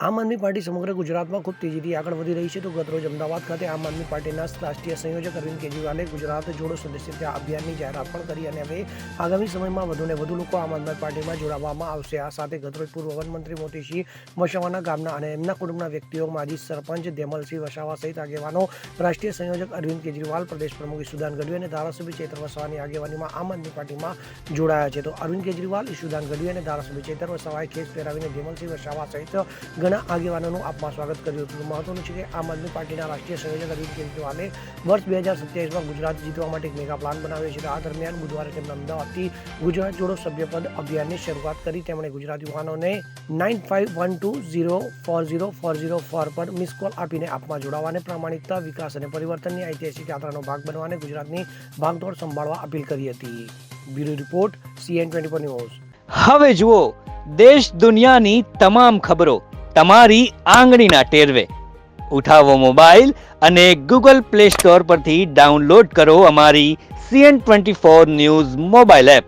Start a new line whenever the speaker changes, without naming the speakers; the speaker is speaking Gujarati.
આમ આદમી પાર્ટી સમગ્ર ગુજરાતમાં ખૂબ તેજીથી આગળ વધી રહી છે. તો ગતરોજ અમદાવાદ ખાતે આમ આદમી પાર્ટીના રાષ્ટ્રીય સંયોજક અરવિંદ કેજરીવાલે ગુજરાત જોડો સદસ્યતા અભિયાનની જાહેરાત પણ કરી અને હવે આગામી સમયમાં વધુને વધુ લોકો આમ આદમી પાર્ટીમાં જોડાવવામાં આવશે. આ સાથે ગતરોજ પૂર્વ વનમંત્રી મોતીસિંહ વસાવાના ગામના અને એમના કુટુંબના વ્યક્તિઓ, માજી સરપંચ દેમલસિંહ વસાવા સહિત આગેવાનો, રાષ્ટ્રીય સંયોજક અરવિંદ કેજરીવાલ, પ્રદેશ પ્રમુખ ઈશુદાન ગઢવી અને ધારાસભ્ય ચૈતર વસાવાની આગેવાનીમાં આમ આદમી પાર્ટીમાં જોડાયા છે. તો અરવિંદ કેજરીવાલ, ઈશુદાન ગઢવી અને ધારાસભ્ય ચૈતર વસાવાએ ખેસ પહેરાવીને દેમલસિંહ વસાવા સહિત ઘણા આગેવાનોનું આપમાં સ્વાગત કર્યું હતું. મહત્વનું છે કે આમ આદમી પાર્ટીના રાષ્ટ્રીય સંયોજક અરવિંદ કેજરીવાલે વર્ષ 2027માં ગુજરાત જીતવા માટે એક મેગા પ્લાન બનાવ્યો છે. આ દરમિયાન બુધવારે તેમણે અમદાવાદથી ગુજરાત જોડો સભ્યપદ અભિયાનની શરૂઆત કરી. તેમણે ગુજરાત યુવાનોને 9512040404 પર મિસ કોલ આપીને આપમાં જોડાવા અને પ્રામાણિકતા, વિકાસ અને પરિવર્તનની ઐતિહાસિક યાત્રાનો ભાગ બનવા અને ગુજરાતની ભાગદોડ સંભાળવા અપીલ કરી હતી. Bureau report, CN24 news.
હવે જુઓ દેશ દુનિયાની તમામ ખબરો તમારી આંગળીના ટેરવે. ઉઠાવો મોબાઈલ અને ગૂગલ પ્લે સ્ટોર પરથી ડાઉનલોડ કરો અમારી CN24 ન્યૂઝ મોબાઈલ એપ.